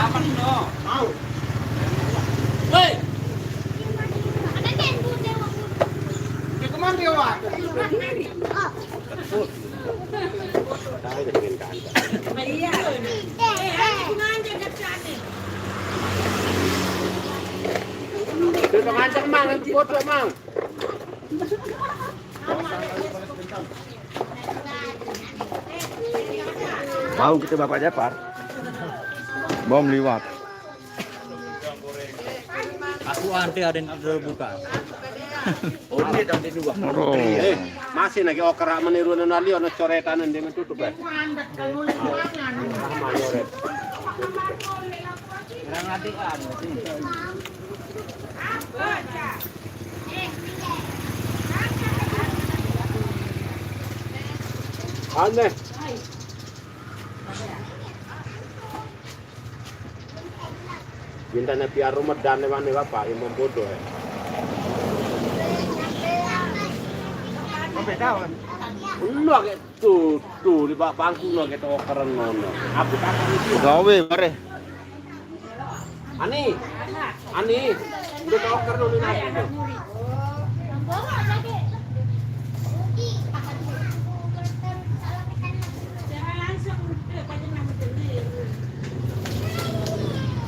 Aman no. Mau. Woi. Ada tembus dia mau. Di kemana dia wah? Tahu dengan kanda. Iya. Ngajak dekat. Itu ngajak mang, foto mang. Mau kita Bapak Japar. Bom liwat. Aku anti ada yang buka. Oh, ini dah di dua. Oh. Masih lagi okra meniru nali ono coretan dia tutup ya. Kurang hati-an. Aneh. Bintangnya piar rumah dan mana bapak yang membodoh ya. Udah kayak tuh di bawah pangku no kayak tuh keren nono. Aku takkan itu. Gawe mare. Ani, udah tahu keren nono ini.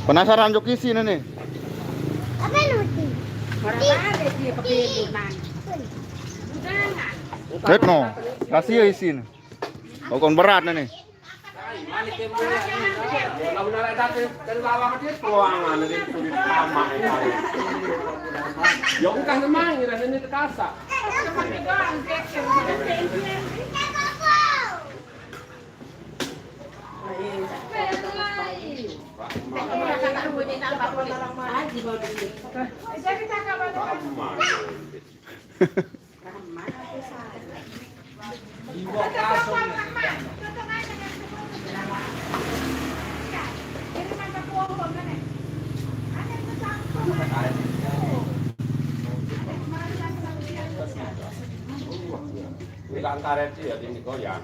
Penasaran jok isi nih. Apa nuti? Ada dia pakai lunan. Retno, kasih ya isin. Pokoknya berat nih. Ya bukan memang ini terkasa. Bilang karet sih ya ini goyang.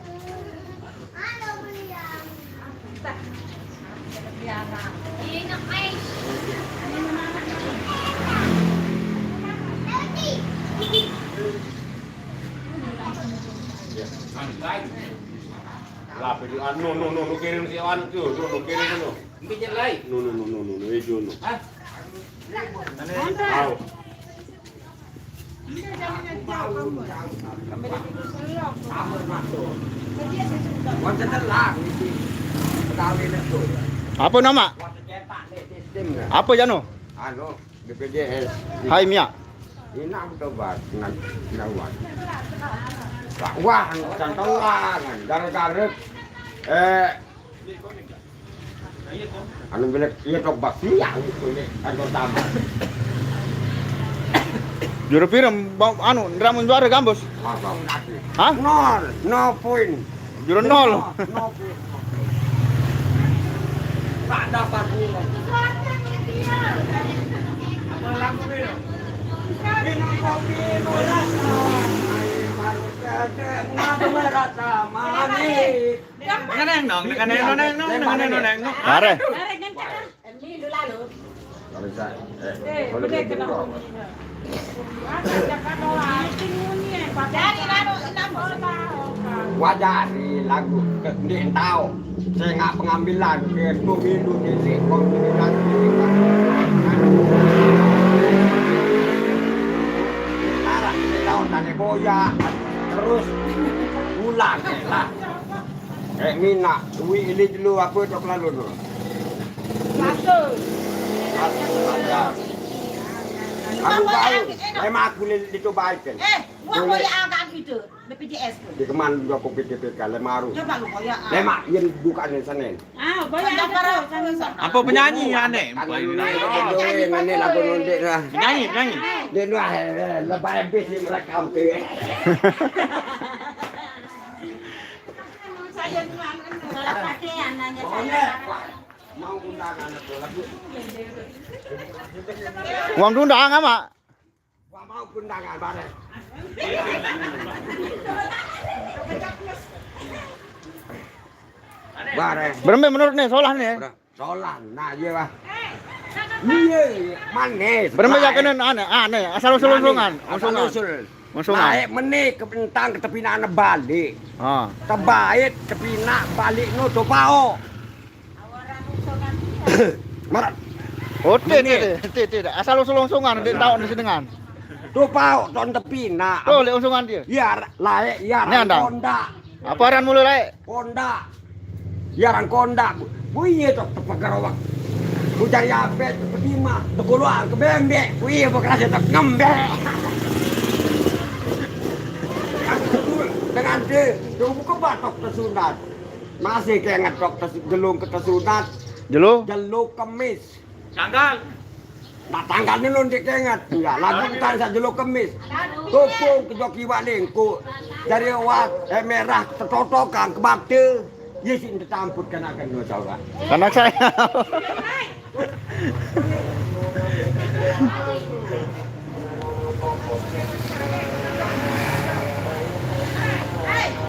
Lah pergi no kirim si Wan tu, no kirim no. Bikin lain. No itu no. Ah. Tahu. Apa nama? Apa Jano? Anu, BPJS. Hai Mia. Inang tobat ngawan. Wah, cantolan, garek-garek. Anu bilang iya tobat siang ini anu tambah. Juru piram anu nderamun juara gambos. Hah? No point. Juru nol. No point. Tak dapat nilai. Neng nong. Mare. Kalau saya, boleh kena. Wajah di lagu kemudian tahu saya nggak pengambilan ke pemilu di pemilihan arah tahun tadi boya terus ulang lah mina duit ini dulu apa coklat dulu aku tahu memang aku dicobakan Wah, koyak agak gitu. BPJS tuh. di kemana juga aku PPK lemaru Coba lu koyak. lemak yang bukan Senin Ah, koyak ada. Apa penyanyi aneh? Ini lagu nonton lah. Penyanyi. Dia nu lebay habis ni mereka hampir. Saya salah pakaian nanya saya. Mau undangan atau lagu? Uang diundang apa? Wah mau undangan bareng. Bareng. Berapa menurut nih solah nih? Solan. Nah, iya bah. Iya, mana? Bermaya kena aneh, asal usul-usulungan. Usul. Usulungan. Naik menik ke pentang ke tepi nak balik. Ah. Terbaik tepi nak balik no to pao. Marat. Oh, tidak. Asal usul-usulungan dia tahu di senengan. To pao ton tepi nak. Oh, le usulungan dia. Ya, lae ya Ni anda? konda. Apa aran mulu lae? Konda. Ya ran konda. Buiye tok tepagarowak. Ku cari apa? Tepi mah. Tekuluan ke bembe. Buiye bekerja tok ngembe. Dengan dia, buka batok tersunat. Masih kayak ngetok gelung ke tersunat. Jelo? Jeluk kemis. Tanggal. Nah tanggalnya lu ndik kengat. Enggak, lagu kan saya jeluk kemis. Tupung ke joki walingku. Dari wat merah tertotokan ke bakte. Yesin ditamput kan akan dua coba. Anak saya.